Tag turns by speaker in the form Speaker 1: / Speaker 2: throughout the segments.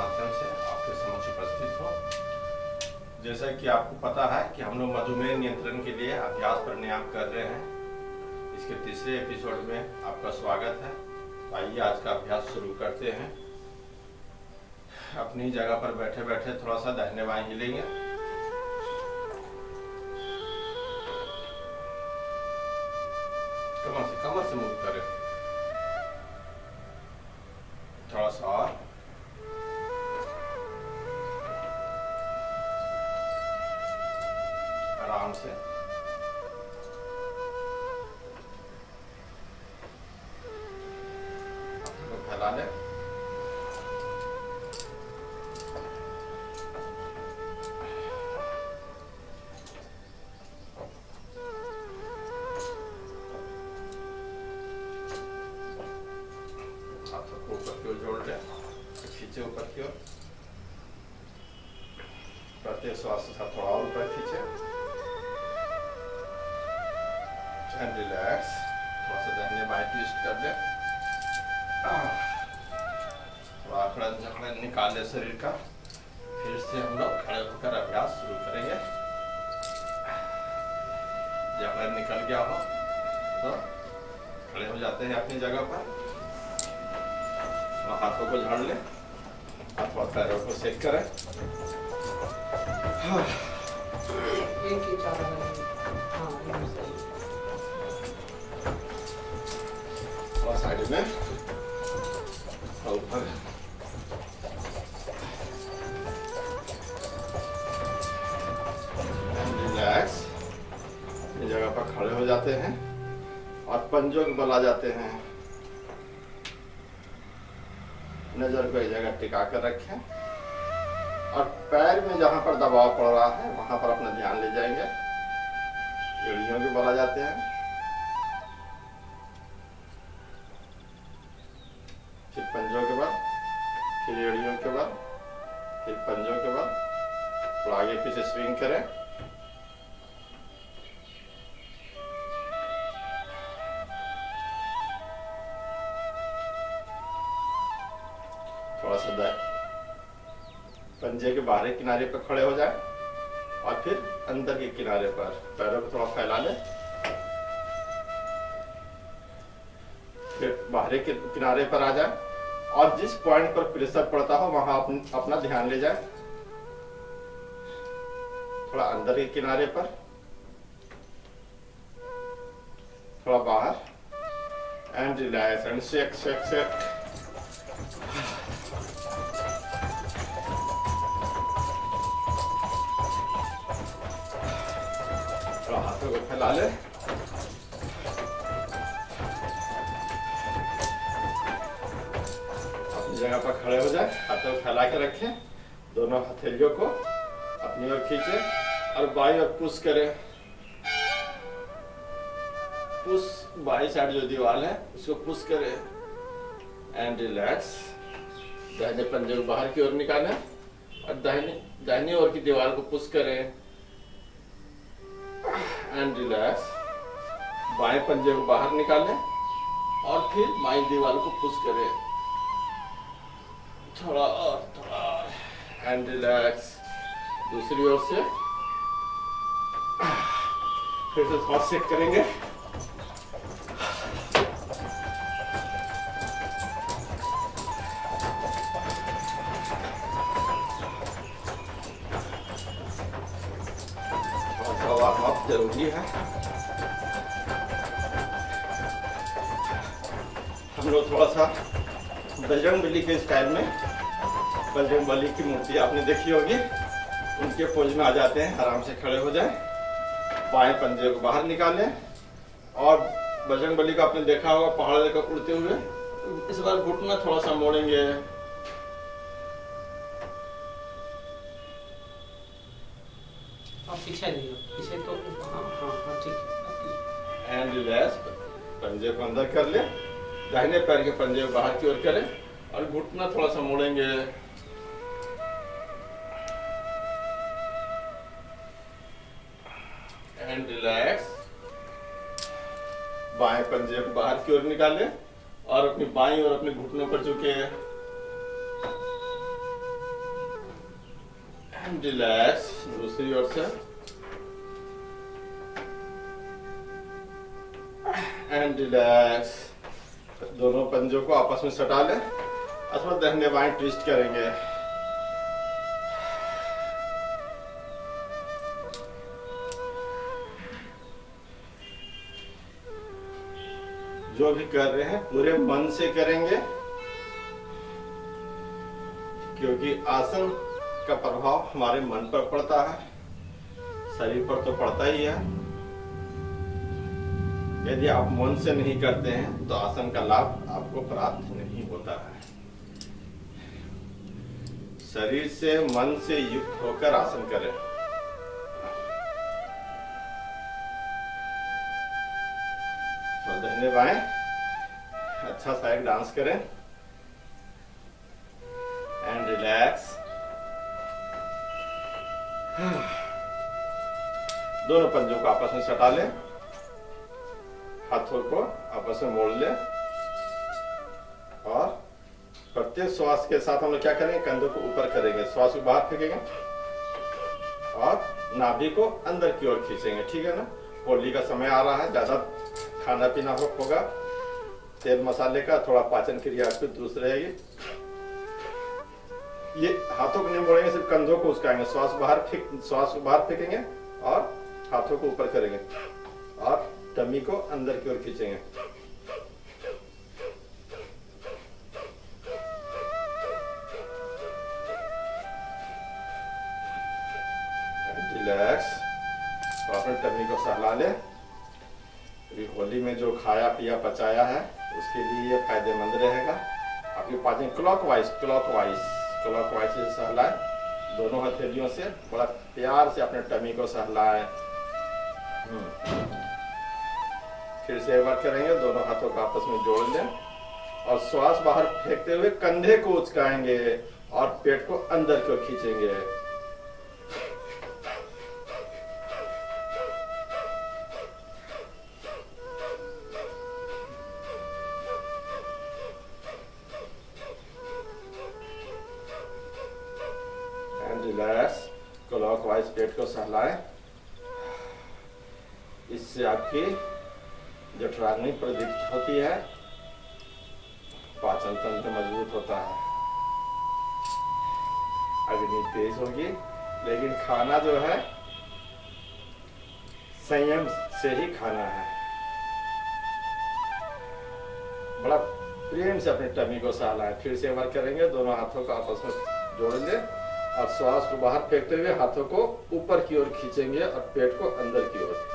Speaker 1: माध्यम से आपके समक्ष उपस्थित हो। जैसा कि आपको पता है कि हम लोग मधुमेह नियंत्रण के लिए अभ्यास प्राणायाम कर रहे हैं। इसके तीसरे एपिसोड में आपका स्वागत है। तो आइए आज का अभ्यास शुरू करते हैं। अपनी जगह पर बैठे बैठे थोड़ा सा दाहिने बाएं हिलेंगे। कमर से मूव करें। थोड़ा सा और। आराम से। हाथों को फैला लें। हाथों को ऊपर की ओर जोड़ लें, खींचे ऊपर की ओर। प्रत्येक श्वास के साथ थोड़ा और ऊपर खींचे एंड रिलैक्स। थोड़ा सा दाहिने बाएं ट्विस्ट कर लें। थोड़ा अकड़न जकड़न निकाल लें शरीर का। फिर से हम लोग खड़े होकर अभ्यास शुरू करेंगे। जकड़न निकल गया हो तो खड़े हो जाते हैं अपनी जगह पर। हाथों को झाड़ लें, अथवा पैरों को सेक करें। थोड़ा साइड में ऊपर। रिलैक्स। इस जगह पर खड़े हो जाते हैं और पंजों के बल आ जाते हैं। नजर को एक जगह टिका कर रखें और पैर में जहां पर दबाव पड़ रहा है वहां पर अपना ध्यान ले जाएंगे। एड़ियों के बल आ जाते हैं। फिर पंजों के बल, फिर एड़ियों के बल, फिर पंजों के बल। थोड़ा आगे पीछे स्विंग करें। थोड़ा सा पंजे के बाहरी किनारे पर खड़े हो जाए और फिर अंदर के किनारे पर पैरों को थोड़ा फैला लें। फिर बाहरी के किनारे पर आ जाए और जिस पॉइंट पर प्रेशर पड़ता हो वहां अपना ध्यान ले जाए। थोड़ा अंदर के किनारे पर, थोड़ा बाहर and relax and shake shake shake. हाथों को फैला ले। अपनी जगह पर खड़े हो जाए। हाथों को फैला के रखें। दोनों हथेलियों को अपनी ओर खींचे और बाईं ओर पुश करें। पुश, बाईं साइड जो दीवार है उसको पुश करें एंड रिलैक्स। दाहिने पंजे को बाहर की ओर निकालें और दाहिनी ओर की दीवार को पुश करें एंड रिलैक्स। बाएं पंजे को बाहर निकालें और फिर बाएं दीवार को पुश करें। थोड़ा और एंड रिलैक्स। दूसरी ओर से फिर से थोड़ा शेक करेंगे। वार्म-अप जरूरी है। हम लोग थोड़ा सा बजरंगबली के स्टाइल में, बजरंगबली की मूर्ति आपने देखी होगी, उनके पोज में आ जाते हैं। आराम से खड़े हो जाएं। बाएं पंजे को बाहर निकालें और बजरंगबली का आपने देखा होगा पहाड़ लेकर उड़ते हुए। इस बार घुटना थोड़ा सा मोड़ेंगे।
Speaker 2: पीछे तो हाँ ठीक है।
Speaker 1: And relax. पंजे को अंदर कर ले। दाहिने पैर के पंजे को बाहर की ओर करें और घुटना थोड़ा सा मोड़ेंगे। And relax. बाएं पंजे को बाहर की ओर निकालें और अपनी बाईं और अपने घुटनों पर झुके रिलैक्स, दूसरी ओर से एंड रिलैक्स। दोनों पंजों को आपस में सटा लें, अथवा दाहिने बाएं ट्विस्ट करेंगे। जो भी कर रहे हैं पूरे मन से करेंगे, क्योंकि आसन का प्रभाव हमारे मन पर पड़ता है, शरीर पर तो पड़ता ही है। यदि आप मन से नहीं करते हैं तो आसन का लाभ आपको प्राप्त नहीं होता है। शरीर से मन से युक्त होकर आसन करें। तो दाहिने बाएं अच्छा सा एक डांस करें एंड रिलैक्स। दोनों पंजों को आपस में सटा लें, हाथों को आपस में मोड़ लें और प्रत्येक श्वास के साथ हम लोग क्या करेंगे, कंधों को ऊपर करेंगे, श्वास को बाहर फेंकेंगे और नाभि को अंदर की ओर खींचेंगे। ठीक है ना। होली का समय आ रहा है, ज्यादा खाना पीना होगा, तेल मसाले का, थोड़ा पाचन क्रिया आपकी दुरुस्त रहेगी। ये हाथों को नहीं मोड़ेंगे, सिर्फ कंधों को उचकाएंगे, श्वास को बाहर फेंकेंगे और हाथों को ऊपर करेंगे और टमी को अंदर की ओर खींचेंगे। रिलैक्स और अपने टमी को सहला ले। होली में जो खाया पिया पचाया है उसके लिए ये फायदेमंद रहेगा। आपके पाचन क्लॉकवाइज से सहलाए, दोनों हथेलियों से बड़ा प्यार से अपने टमी को सहलाए। फिर से एक बार करेंगे, दोनों हाथों को आपस में जोड़ लें और श्वास बाहर फेंकते हुए कंधे को उचकाएंगे और पेट को अंदर की ओर खींचेंगे। एंड रिलैक्स, क्लॉकवाइज पेट को सहलाएं। इससे आपकी जठराग्नि प्रदीप्त होती है, पाचन तंत्र मजबूत होता है, अग्नि तेज होगी। लेकिन खाना जो है संयम से ही खाना है। बड़ा प्रेम से अपने टमी को सहलाएं। फिर से एक बार करेंगे, दोनों हाथों को आपस में जोड़ लें और श्वास को बाहर फेंकते हुए हाथों को ऊपर की ओर खींचेंगे और पेट को अंदर की ओर।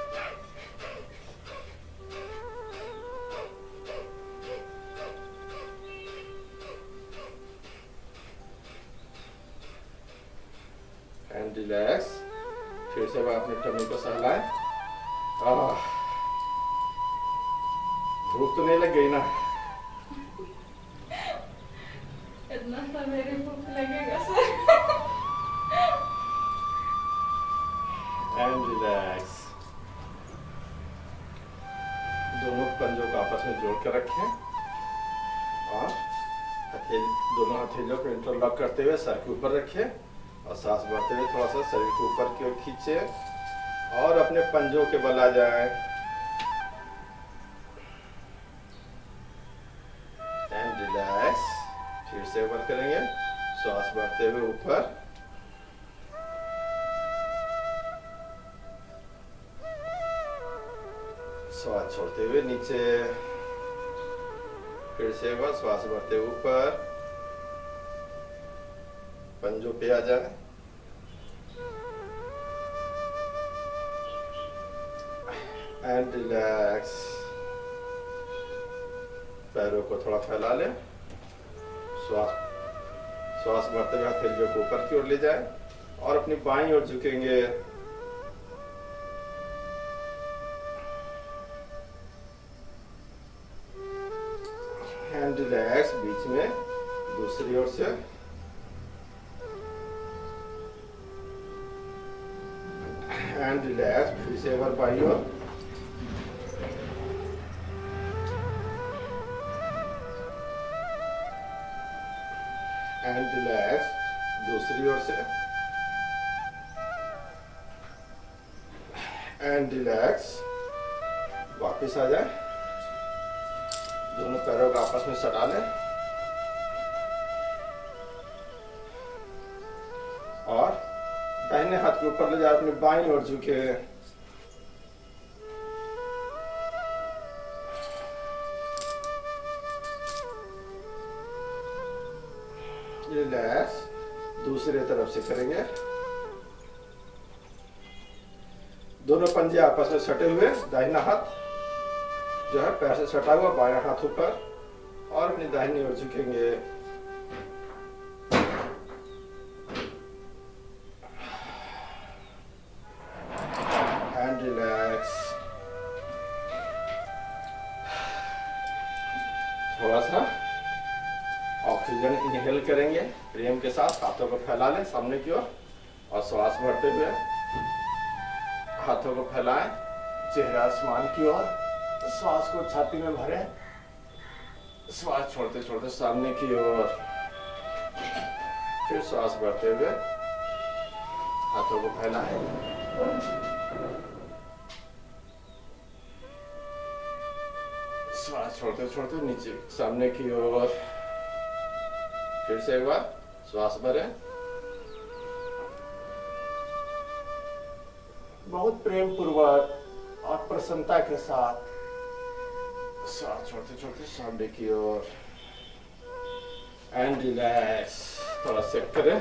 Speaker 1: And relax. फिर से अपने टमी को सहलाएं। भूख तो नहीं लग गई ना?
Speaker 3: इतना सवेरे भूख लगेगा सर?
Speaker 1: And relax. दोनों पंजों को आपस में जोड़ कर रखें और दोनों हथेलियों को इंटरलॉक करते हुए सर के ऊपर रखें और सांस भरते हुए थोड़ा सा शरीर को ऊपर की ओर खींचे और अपने पंजों के बल आ जाए। And relax. फिर से ऊपर करेंगे, श्वास भरते हुए ऊपर, श्वास छोड़ते हुए नीचे। फिर से एक बार श्वास भरते हुए ऊपर, पंजों पे आ जाए। And relax. पैरों को थोड़ा फैला लें, श्वास भरते हुए हथेलियों को ऊपर की ओर ले जाए और अपनी बाईं ओर झुकेंगे। And relax. बीच में दूसरी ओर से एंड रिलैक्स। फिर से एक बार बाईं ओर एंड रिलैक्स। दूसरी ओर से एंड रिलैक्स। वापस आ जाए, दोनों पैरों को आपस में सटा लें और दाहिने हाथ के ऊपर ले जाए, अपने बाईं ओर झुके। रिलैक्स। दूसरी तरफ से करेंगे, दोनों पंजे आपस में सटे हुए, दाहिना हाथ जो है पैर से सटा हुआ, बायां हाथ ऊपर और अपनी दाहिनी ओर झुकेंगे। And relax. थोड़ा सा ऑक्सीजन इनहेल करेंगे प्रेम के साथ। हाथों को फैला लें सामने की ओर और श्वास भरते हुए हाथों को फैलाएं, चेहरा आसमान की ओर। श्वास को छाती में भरें, श्वास छोड़ते छोड़ते सामने की ओर, फिर श्वास भरते हुए हाथों को फैलाएं। श्वास छोड़ते छोड़ते नीचे सामने की ओर, फिर से एक बार श्वास भरें। बहुत प्रेम पूर्वक और प्रसन्नता के साथ श्वास छोड़ते छोड़ते सामने की ओर। And relax. थोड़ा सेट करें,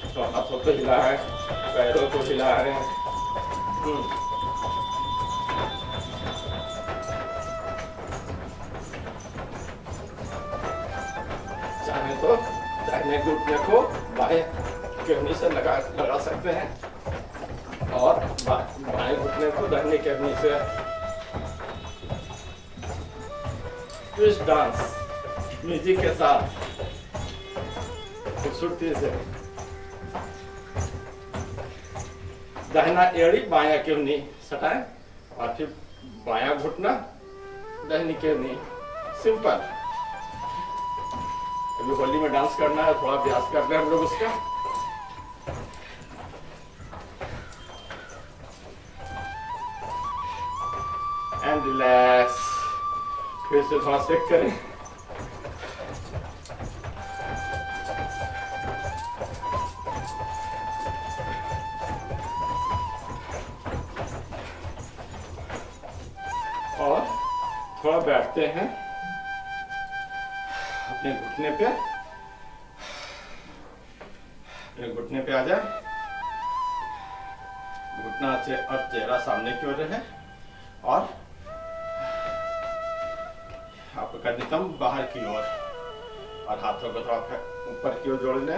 Speaker 1: तो हाथों को हिलाएं, पैरों को हिलाएं। चाहे तो दाहिने घुटने को बाएं केहनी से लगा सकते हैं और बाएं घुटने को दाहिने केहनी से। ट्विस्ट डांस म्यूजिक के साथ खूबसूरती से। दाहिना एड़ी बायां केहनी सटाएं और फिर बायां घुटना दाहिनी केहनी। सिंपल। अभी होली में डांस करना है, थोड़ा अभ्यास कर रहे हैं हम लोग उसका। And relax. फिर से थोड़ा सेक करें। और थोड़ा बैठते हैं अपने घुटने पे। अपने घुटने पे आ जाए, घुटना और चेहरा सामने की ओर रहे और आपका नितंब बाहर की ओर और हाथों को थोड़ा ऊपर की ओर जोड़ लें।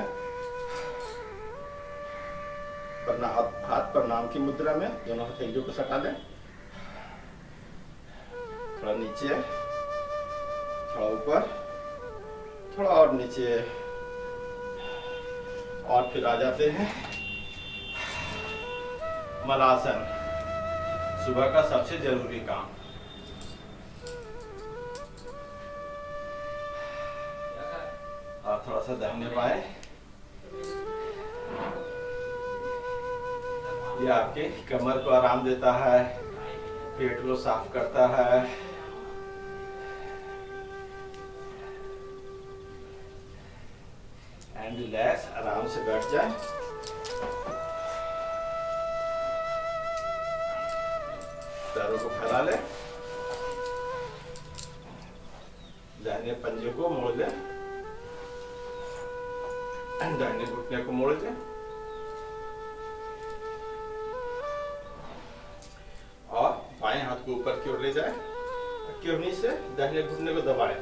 Speaker 1: हाथ प्रणाम की मुद्रा में दोनों हथेलियों को सटा लें। थोड़ा नीचे, थोड़ा ऊपर, थोड़ा और नीचे और फिर आ जाते हैं मलासन। सुबह का सबसे जरूरी काम। और थोड़ा सा दाहिने बाएं। ये आपके कमर को आराम देता है, पेट को साफ करता है। And relax. आराम से बैठ जाए। पैरों को फैला ले, दाहिने पंजे को मोड़ ले, दाहिने घुटने को मोड़ ले और बाएं हाथ को ऊपर की ओर ले जाए। केवनी से दाहिने घुटने को दबाएं।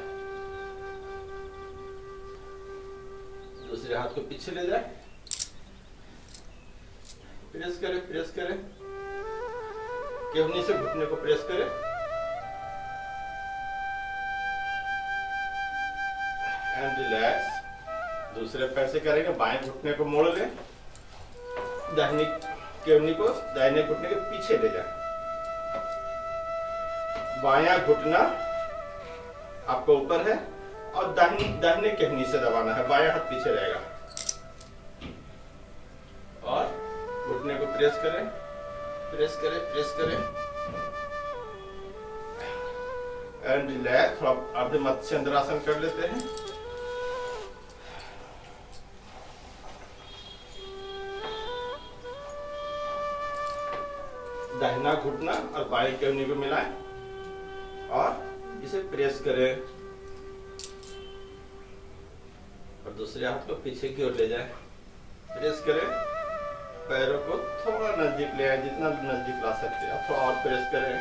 Speaker 1: दूसरे हाथ को पीछे ले जाए, प्रेस करें, प्रेस करें। केवनी से घुटने को प्रेस करें। And relax. दूसरे पैर से करेंगे, बाएं घुटने को मोड़ ले, दाहिनी केवनी को दाहिने घुटने के पीछे ले जाए। बायां घुटना आपको ऊपर है और दाहिने केवनी से दबाना है। बायां हाथ पीछे रहेगा और घुटने को प्रेस करें, प्रेस करें, प्रेस करें एंड रिलैक्स। थोड़ा अर्ध मत्स्य चंद्रासन कर लेते हैं। दाहिना घुटना और बाएं केहनी को मिलाएं और इसे प्रेस करें और दूसरे हाथ को पीछे की ओर ले जाएं। प्रेस करें, पैरों को थोड़ा नजदीक ले आए, जितना नजदीक ला सकते हैं। थोड़ा और प्रेस करें,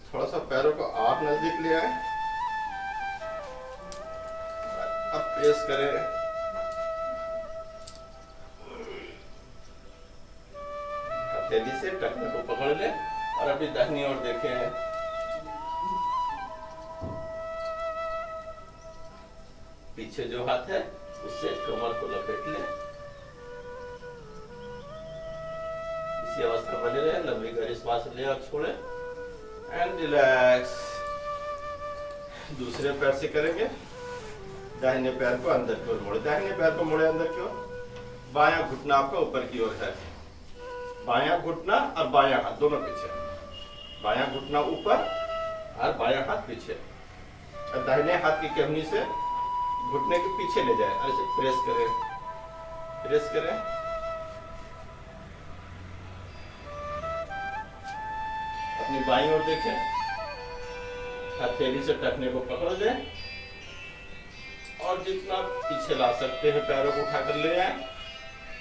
Speaker 1: थोड़ा सा पैरों को और नजदीक ले आए। अब प्रेस करें, हथेली से टखने को पकड़ लें और अभी दाहिनी ओर देखें। पीछे जो हाथ है उससे कमर को लपेट लें। इसी अवस्था बने रहे। लंबी गहरी सांस लें और छोड़ें एंड रिलैक्स। दूसरे पैर से करेंगे। दाहिने पैर को अंदर की ओर मोड़े, दाहिने पैर को मोड़े अंदर की ओर। बायां घुटना आपका ऊपर की ओर है। बायां घुटना और बायां हाथ दोनों पीछे। बायां घुटना ऊपर और बायां हाथ पीछे। और दाहिने हाथ की केहनी से घुटने के पीछे ले जाए और इसे प्रेस करें, प्रेस करें। अपनी बाईं ओर देखें, हथेली से टखने को पकड़ लें और जितना पीछे ला सकते हैं पैरों को उठाकर ले आए।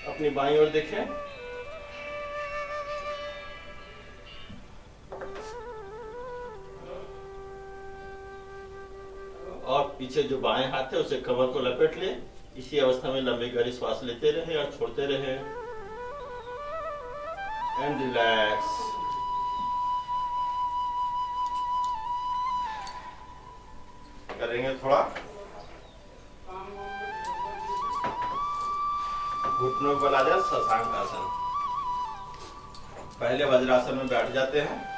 Speaker 1: अपनी बाईं ओर देखें, और पीछे जो बाएं हाथ है उसे कमर को लपेट ले। इसी अवस्था में लंबी गहरी श्वास लेते रहे और छोड़ते रहे एंड रिलैक्स। करेंगे थोड़ा घुटनों को बना जाए शशांक आसन। पहले वज्रासन में बैठ जाते हैं।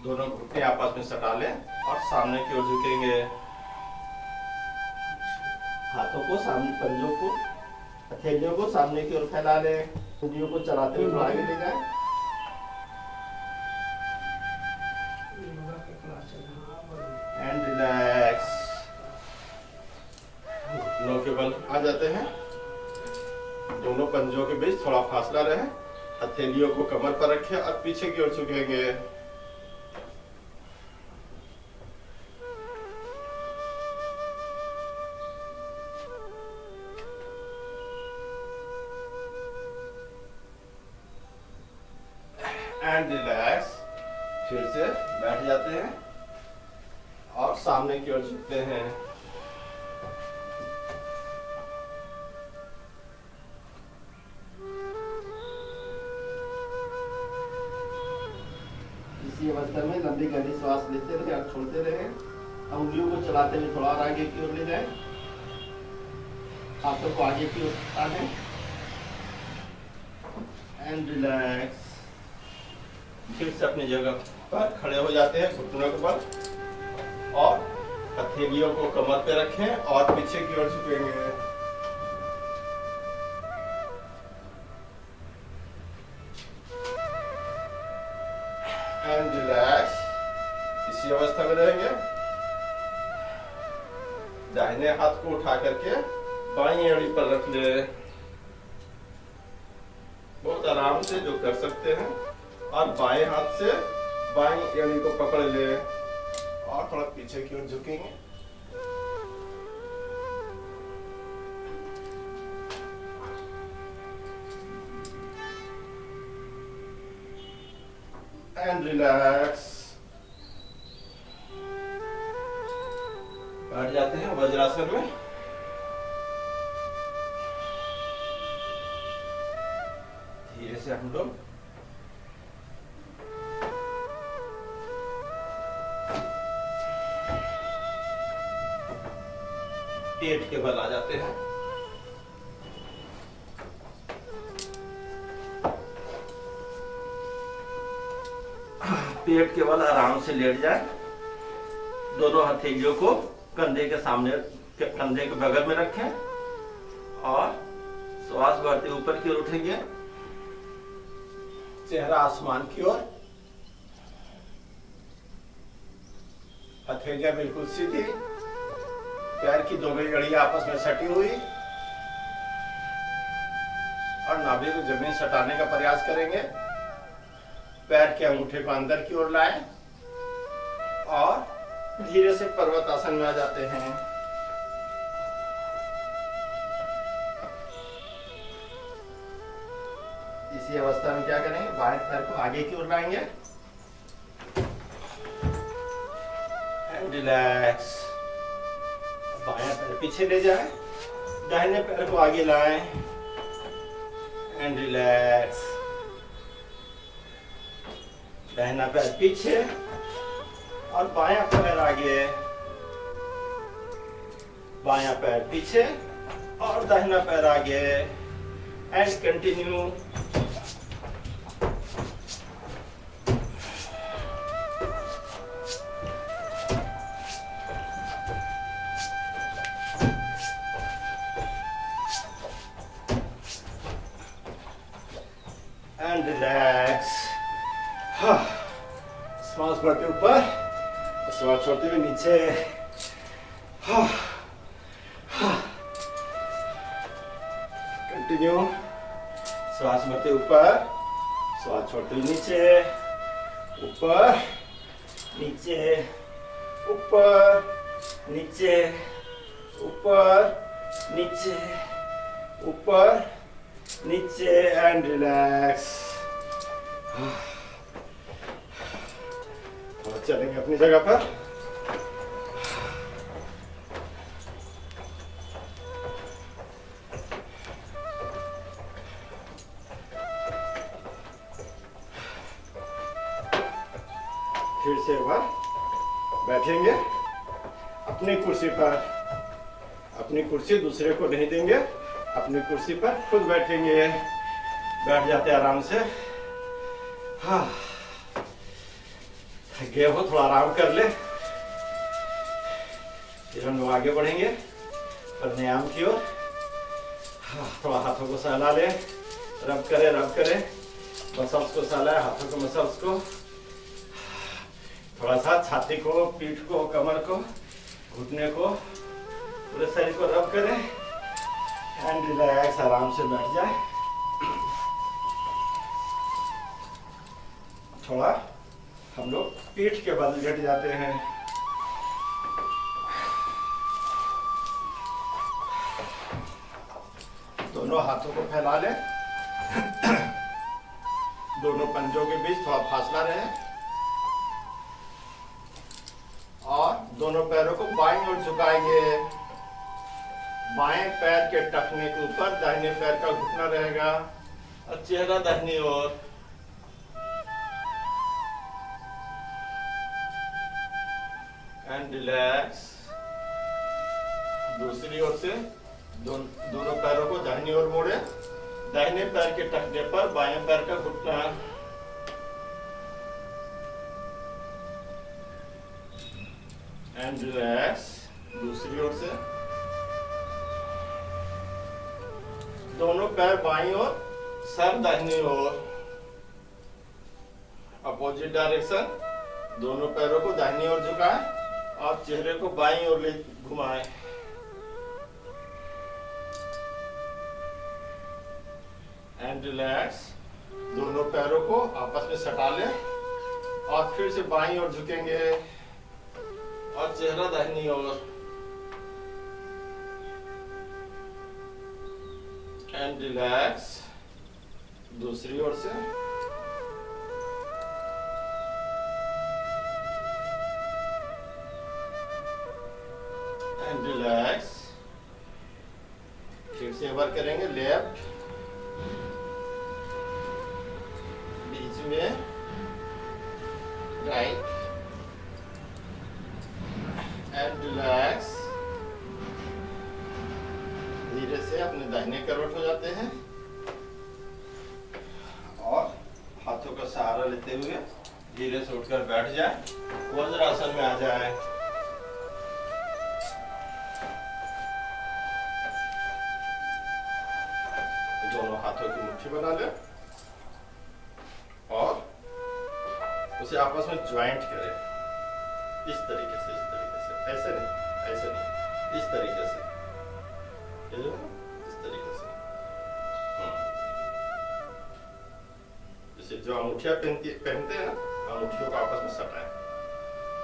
Speaker 1: दोनों घुटने आपस में सटा लें और सामने की ओर झुकेंगे। हाथों को सामने, पंजों को, हथेलियों को सामने की ओर फैला लें। उंगलियों को चलाते हुए आगे ले जाएं एंड रिलैक्स। घुटनों के बल आ जाते हैं। दोनों पंजों के बीच थोड़ा फासला रहे। हथेलियों को कमर पर रखें और पीछे की ओर झुकेंगे। And relax. फिर से बैठ जाते हैं और सामने की ओर झुकते हैं। इसी अवस्था में लंबी गहरी श्वास लेते रहे और छोड़ते रहे। उंगलियों को चलाते हुए थोड़ा और आगे की ओर ले जाएं। हाथों को आगे की ओर टानें एंड रिलैक्स। फिर से अपनी जगह पर खड़े हो जाते हैं। घुटनों के बल और हथेलियों को कमर पे रखें और पीछे की ओर झुकेंगे। And relax. इसी अवस्था में रहेंगे। दाहिने हाथ को उठा करके बाईं एड़ी पर रख ले। बहुत आराम से जो कर सकते हैं। और बाएं हाथ से बाईं एड़ी को पकड़ ले और थोड़ा पीछे की ओर झुकेंगे। And relax. बैठ जाते हैं वज्रासन में। धीरे से हम लोग पेट के बल आ जाते हैं। पेट के बल आराम से लेट जाए। दोनों हथेलियों को कंधे के सामने, कंधे के बगल में रखें और श्वास भरते ऊपर की ओर उठेंगे, चेहरा आसमान की ओर, हथेलियां बिल्कुल सीधी, पैर की दोनों एड़ियां आपस में सटी हुई और नाभि को जमीन सटाने का प्रयास करेंगे। पैर के अंगूठे को अंदर की ओर लाएं और धीरे से पर्वतासन में आ जाते हैं। इसी अवस्था में क्या करेंगे, बाएं पैर को आगे की ओर लाएंगे एंड रिलैक्स। बायां पैर पीछे ले जाएं, दाहिने पैर को आगे लाएं एंड रिलैक्स। दाहिना पैर पीछे और बायां पैर आगे, बायां पैर पीछे और दाहिना पैर आगे एंड कंटिन्यू। And relax. श्वास भरते ऊपर, श्वास छोड़ते हुए नीचे। कंटिन्यू। श्वास भरते ऊपर, श्वास छोड़ते हुए नीचे, ऊपर नीचे, ऊपर नीचे, ऊपर नीचे, ऊपर नीचे एंड रिलैक्स। और चलेंगे अपनी जगह पर। फिर से एक बार बैठेंगे अपनी कुर्सी पर। अपनी कुर्सी दूसरे को नहीं देंगे, अपनी कुर्सी पर खुद बैठेंगे। बैठ जाते आराम से। हाँ, थक गए हो, थोड़ा आराम कर ले। फिर हम लोग आगे बढ़ेंगे प्राणायाम की ओर। हाँ, थोड़ा हाथों को सहला ले, रब करे, मसल्स को सहलाए, हाथों को मसल्स को। थोड़ा सा छाती को, पीठ को, कमर को, घुटने को, पूरे शरीर को रब करें एंड रिलैक्स। आराम से बैठ जाए। थोड़ा हम लोग पीठ के बल लेट जाते हैं। दोनों हाथों को फैला लें। दोनों पंजों के बीच थोड़ा फासला रहे और दोनों पैरों को बाईं ओर झुकाएंगे। बाएं पैर के टखने के ऊपर दाहिने पैर का घुटना रहेगा और चेहरा दाहिनी ओर। And relax. दूसरी ओर से दोनों पैरों को दाहिनी ओर मोड़े। दाहिने पैर के टखने पर बाएं पैर का घुटना। And relax. दूसरी ओर से दोनों पैर बाईं ओर, सर दाहिनी ओर। Opposite direction. दोनों पैरों को दाहिनी ओर झुकाएं और चेहरे को बाईं ओर ले घुमाएं। And relax. दोनों पैरों को आपस में सटा लें और फिर से बाईं ओर झुकेंगे और चेहरा दाहिनी ओर। And relax. दूसरी ओर से एंड रिलैक्स। फिर से एक बार करेंगे। लेफ्ट, बीच में राइट एंड रिलैक्स। धीरे से अपने दाहिने करवट हो जाते हैं और हाथों का सहारा लेते हुए धीरे से उठकर बैठ जाए, वज्रासन में आ जाए। दोनों हाथों की मुट्ठी बना ले और उसे आपस में ज्वाइंट करें, इस तरीके से, ऐसे नहीं, इस तरीके से, इस तरीके से। जैसे जो अंगूठियां पहनते हैं ना, अंगूठियों को आपस में सटाएं,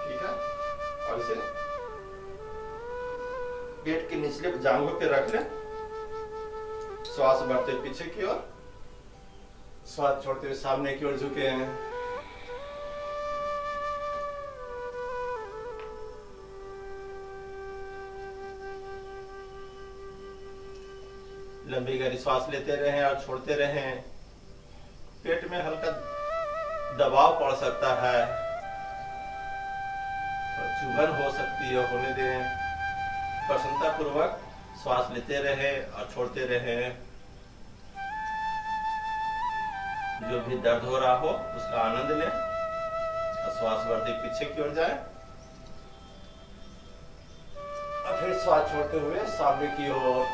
Speaker 1: ठीक है। और इसे पेट के निचले जांघों पे रख लें, श्वास बढ़ते पीछे की ओर, श्वास छोड़ते हुए सामने की ओर झुके हैं। लंबी गहरी श्वास लेते रहें और छोड़ते रहें। पेट में हल्का दबाव पड़ सकता है और चुभन हो सकती है, होने दें। प्रसन्नता पूर्वक श्वास लेते रहे और छोड़ते रहे। जो भी दर्द हो रहा हो उसका आनंद लें और श्वास बढ़ते पीछे की ओर जाए और फिर श्वास छोड़ते हुए सामने की ओर।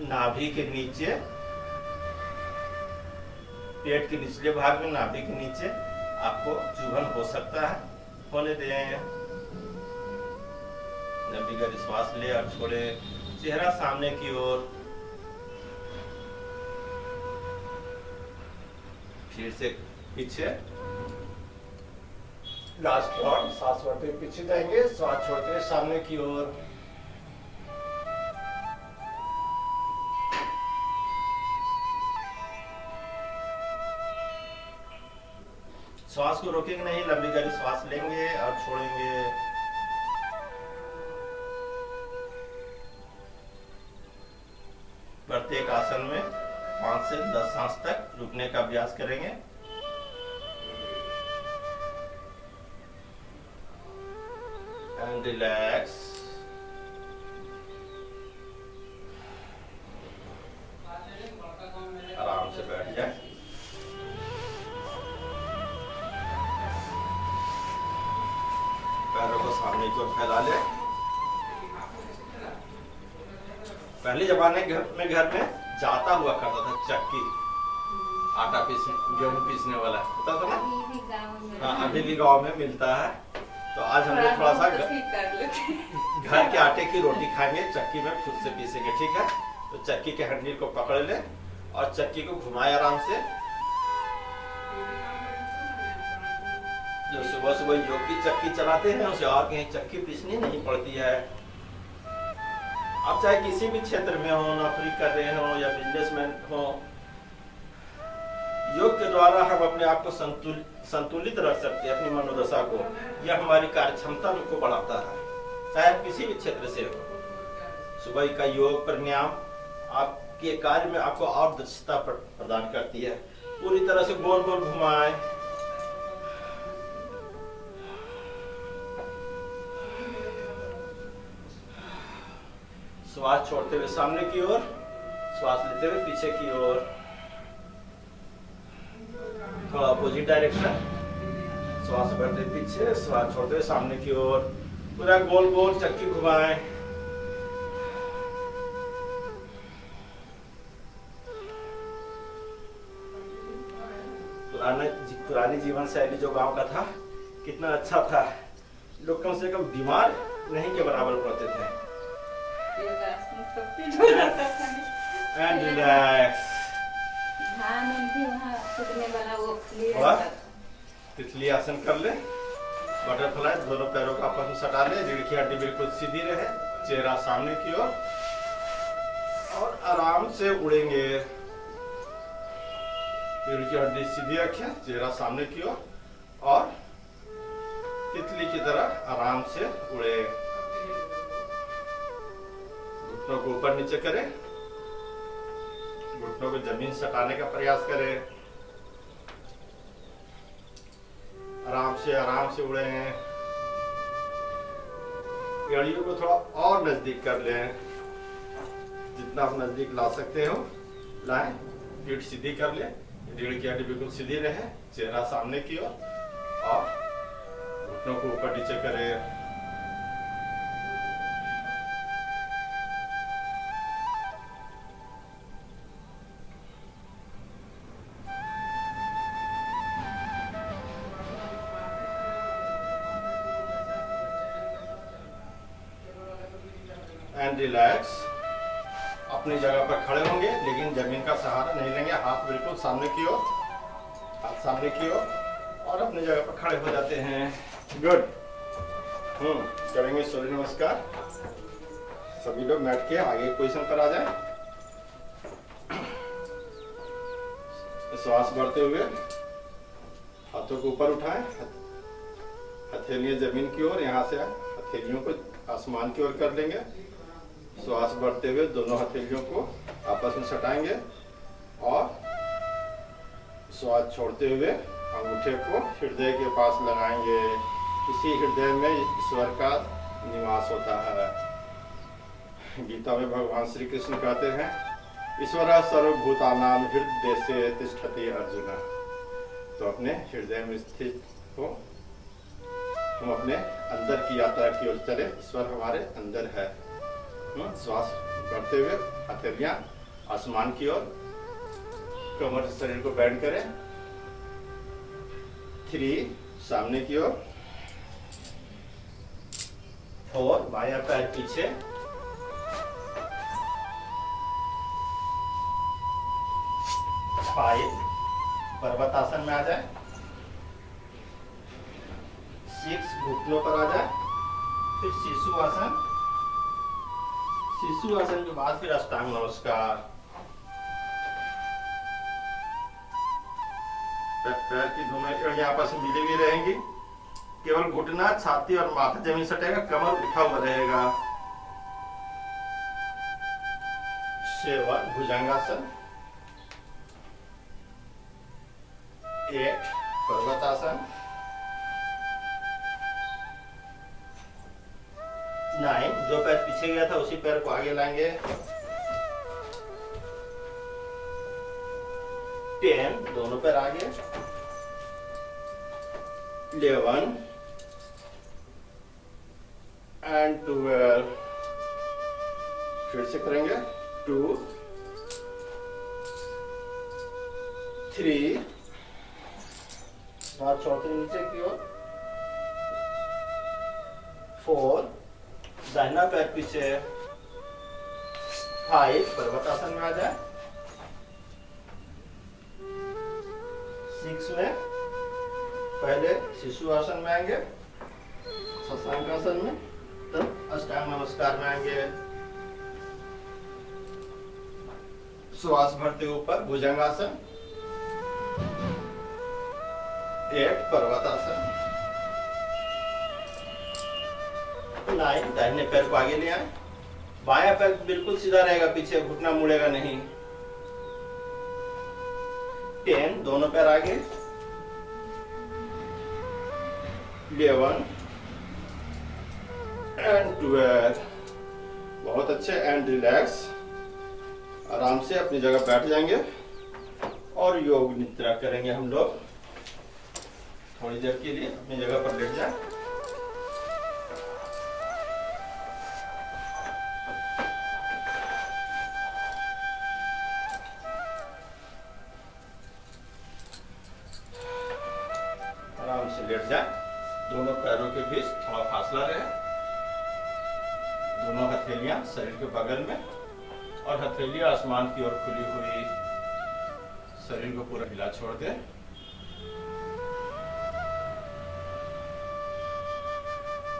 Speaker 1: नाभि के नीचे, पेट के निचले भाग में, नाभि के नीचे आपको चुभन हो सकता है, होने दें। लंबी गहरी श्वास ले और छोड़े, चेहरा सामने की ओर। फिर से पीछे, लास्ट राउंड, सांस बढ़ते हुए पीछे जाएंगे, श्वास छोड़ते हुए सामने की ओर। श्वास को रोकेंगे नहीं, लंबी गहरी श्वास लेंगे और छोड़ेंगे। प्रत्येक आसन में 5 से 10 सांस तक रुकने का अभ्यास करेंगे। And relax. आराम से बैठ जाए। पैरों को सामने की ओर फैला ले। पहले जमाने घर में जाता हुआ करता था चक्की, आटा पीसने, गेहूं पीसने वाला होता था ना। हाँ, अभी भी गांव में मिलता है। तो आज हम लोग थोड़ा सा घर के आटे की रोटी खाएंगे, चक्की में खुद से पीसेंगे, ठीक है। तो चक्की के हैंडल को पकड़ ले और चक्की को घुमाए आराम से। जो सुबह सुबह योग की चक्की चलाते हैं उसे और कहीं चक्की पीसनी नहीं पड़ती है। आप चाहे किसी भी क्षेत्र में हो, नौकरी कर रहे हो या बिजनेसमैन हो, योग के द्वारा हम अपने आप को संतुलित रख सकते हैं, अपनी मनोदशा को। यह हमारी कार्य क्षमता को बढ़ाता है, चाहे किसी भी क्षेत्र से हो। सुबह का योग प्राणायाम आपके कार्य में आपको और दक्षता प्रदान करती है। पूरी तरह से गोल गोल घुमाए। श्वास छोड़ते हुए सामने की ओर, श्वास लेते हुए पीछे की ओर। थोड़ा अपोजिट डायरेक्शन। श्वास बढ़ते पीछे, श्वास छोड़ते हुए सामने की ओर। पूरा गोल गोल चक्की घुमाएं। पुरानी जीवन शैली जो गांव का था कितना अच्छा था। लोग कम से कम बीमार नहीं के बराबर पड़ते थे। And relax. तितली आसन कर ले। बटरफ्लाई, दोनों पैरों को आपस में सटा ले। रीढ़ की हड्डी बिल्कुल सीधी रहे, चेहरा सामने की ओर और आराम से उड़ेंगे। रीढ़ की हड्डी सीधी रखें, चेहरा सामने की ओर और तितली की तरह आराम से उड़े। घुटनों को ऊपर नीचे करें, घुटनों को जमीन सटाने का प्रयास करें। आराम से उड़े। एड़ियों को थोड़ा और नजदीक कर लें, जितना आप नजदीक ला सकते हो लाएं, पीठ सीधी कर ले, रीढ़ की हड्डी बिल्कुल सीधी रहे, चेहरा सामने की ओर और घुटनों को ऊपर नीचे करें। And relax. अपनी जगह पर खड़े होंगे लेकिन जमीन का सहारा नहीं लेंगे, हाथ बिल्कुल सामने की ओर, हाथ सामने की ओर और अपनी जगह पर खड़े हो जाते हैं। गुड। करेंगे सूर्य नमस्कार। सभी लोग मैट के आगे पोजीशन पर आ जाएं। श्वास बढ़ते हुए हाथों को ऊपर उठाएं, हथेलियां जमीन की ओर, यहाँ से हथेलियों को आसमान की ओर कर लेंगे। श्वास बढ़ते हुए दोनों हथेलियों को आपस में सटाएंगे और श्वास छोड़ते हुए अंगूठे को हृदय के पास लगाएंगे। इसी हृदय में ईश्वर का निवास होता है। गीता में भगवान श्री कृष्ण कहते हैं, ईश्वर सर्वभूतानां हृदय से तिष्ठति अर्जुन। तो अपने हृदय में स्थित हो, हम अपने अंदर की यात्रा की ओर चले। ईश्वर हमारे अंदर है। श्वास बढ़ते हुए हथेलियां आसमान की ओर, कमर से शरीर को बेंड करें। 3 सामने की ओर, 4 बायां पैर पीछे, 5 पर्वतासन में आ जाए, 6 घुटनों पर आ जाए, फिर शिशु आसन। शिशु आसन के बाद फिर अष्टांग नमस्कार। पैर की दोनों एड़ियां आपस में मिली हुई रहेंगी। केवल घुटना, छाती और माथा जमीन सटेगा, कमर उठा हुआ रहेगा। 7 भुजंगासन, 8 पर्वतासन, 9 जो पैर पीछे गया था उसी पैर को आगे लाएंगे। 10 दोनों पैर आगे। 11 एंड 12 फिर से करेंगे। 2 3 हाथ छोड़ते नीचे की ओर। 4 दाहिना पैर पीछे। 5 पर्वतासन में आ जाए। 6 में पहले शिशु आसन में आएंगे, शशांक आसन में, तब अष्टांग नमस्कार में आएंगे। श्वास भरते ऊपर भुजंगासन। 8 पर्वतासन। 9 दाहिने पैर को आगे ले आए। बायां पैर बिल्कुल सीधा रहेगा, पीछे घुटना मुड़ेगा नहीं। 10 दोनों पैर आगे। 11 एंड 12 बहुत अच्छे। And relax. आराम से अपनी जगह बैठ जाएंगे और योग निद्रा करेंगे हम लोग। थोड़ी देर के लिए अपनी जगह पर लेट जाए। आराम से लेट जाए। दोनों पैरों के बीच थोड़ा फासला रहे। दोनों हथेलियां शरीर के बगल में और हथेलियां आसमान की ओर खुली हुई। शरीर को पूरा हिला छोड़ दे।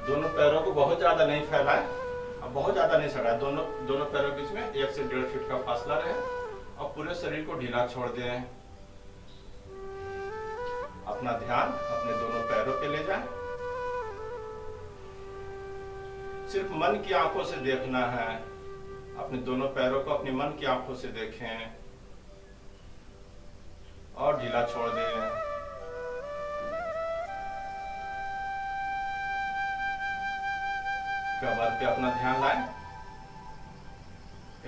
Speaker 1: दोनों पैरों को बहुत ज्यादा नहीं फैलाए और बहुत ज्यादा नहीं सड़ाए। दोनों पैरों के बीच में 1 से 1.5 फीट का फासला रहे और पूरे शरीर को ढीला छोड़ दें। अपना ध्यान अपने दोनों पैरों पे ले जाएं। सिर्फ मन की आंखों से देखना है। अपने दोनों पैरों को अपनी मन की आंखों से देखें और ढीला छोड़ दें। कमर पे अपना ध्यान लाएं।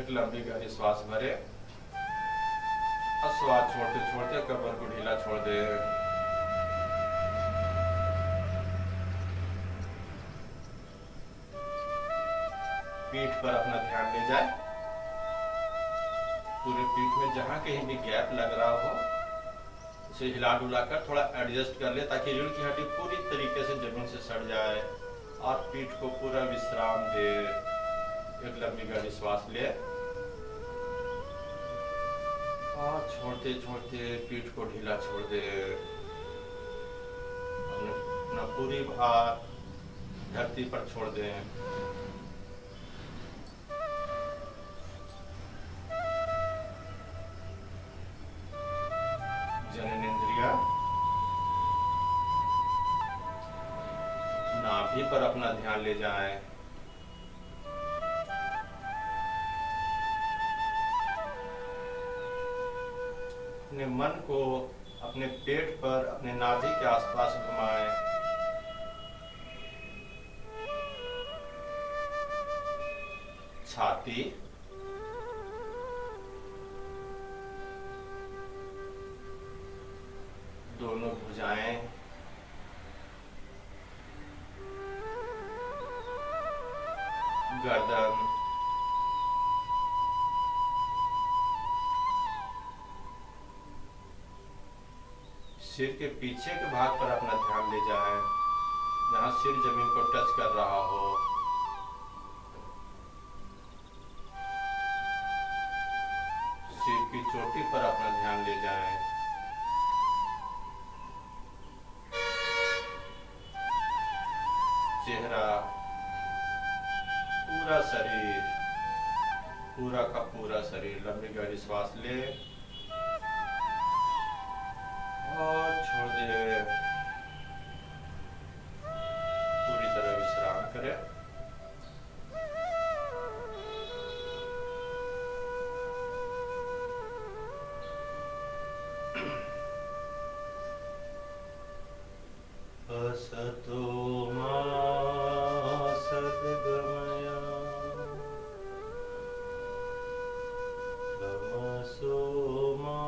Speaker 1: एक लंबी गहरी श्वास भरे और श्वास छोड़ते छोड़ते कमर को ढीला छोड़ दे। पीठ पर अपना ध्यान ले जाए। पूरे पीठ में जहां कहीं भी गैप लग रहा हो उसे हिला डुला कर थोड़ा एडजस्ट कर ले, ताकि रीढ़ की हड्डी पूरी तरीके से जमीन से सट जाए और पीठ को पूरा विश्राम दे। एक लंबी गहरी श्वास ले और छोड़ते छोड़ते पीठ को ढीला छोड़ दे। अपना पूरी भार धरती पर छोड़ दे। जननेंद्रिय नाभि पर अपना ध्यान ले जाएं। अपने मन को अपने पेट पर, अपने नाभि के आसपास घुमाएं। छाती, दोनों भुजाएं, गर्दन, सिर के पीछे के भाग पर अपना ध्यान ले जाएं, जहां सिर जमीन को टच कर रहा हो। सिर की चोटी पर अपना ध्यान ले जाएं। चेहरा, पूरा शरीर, पूरा का पूरा शरीर। लंबी गहरी श्वास ले और छोड़ दे। पूरी तरह विश्राम करें। असतो मा सद्गमय तमसो मा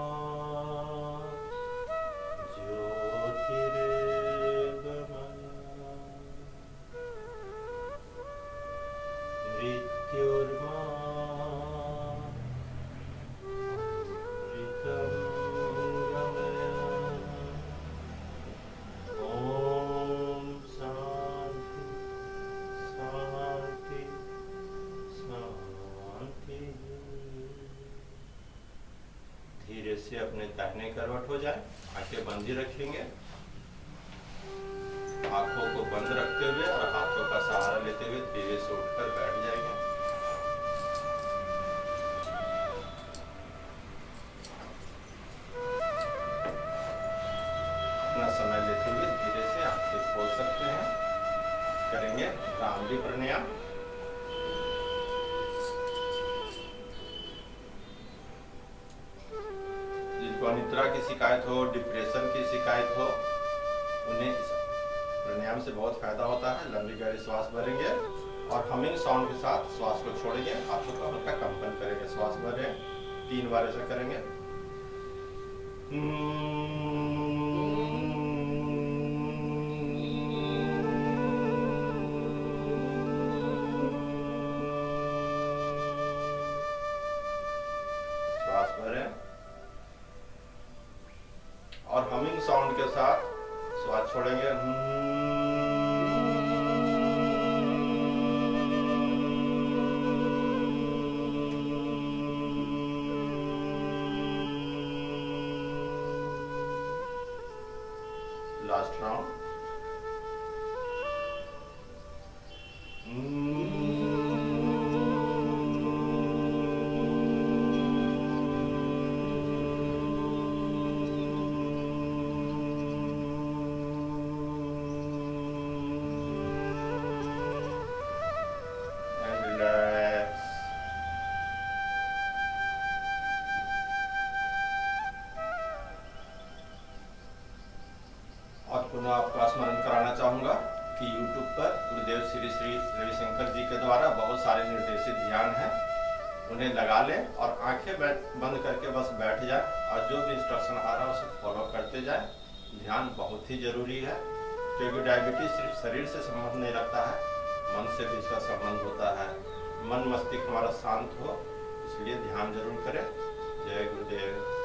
Speaker 1: धीरे से अपने दाहिने करवट हो जाए। आंखें बंद ही रखेंगे। आंखों को बंद रखते हुए और हाथों का सहारा लेते हुए धीरे से उठकर बैठ जाएंगे। अपना समय लेते हुए धीरे से आंखें खोल सकते हैं। करेंगे भ्रामरी प्राणायाम। जिनको अनिद्रा की शिकायत हो, डिप्रेशन की शिकायत हो, उन्हें इस प्राणायाम से बहुत फायदा होता है। लंबी गहरी श्वास भरेंगे और हमिंग साउंड के साथ श्वास को छोड़ेंगे। हाथों का हल्का कंपन करेंगे। श्वास भरें, 3 बार ऐसा करेंगे। श्वास भरें और हमिंग साउंड के साथ श्वास छोड़ेंगे। Last round. और पुनः आपका स्मरण कराना चाहूंगा कि YouTube पर गुरुदेव श्री श्री रविशंकर जी के द्वारा बहुत सारे निर्देशित ध्यान हैं। उन्हें लगा लें और आंखें बंद करके बस बैठ जाए और जो भी इंस्ट्रक्शन आ रहा है उसे फॉलो करते जाए। ध्यान बहुत ही जरूरी है, क्योंकि डायबिटीज सिर्फ शरीर से संबंध नहीं रखता है, मन से भी इसका संबंध होता है। मन मस्तिष्क हमारा शांत हो, इसलिए ध्यान जरूर करें। जय गुरुदेव।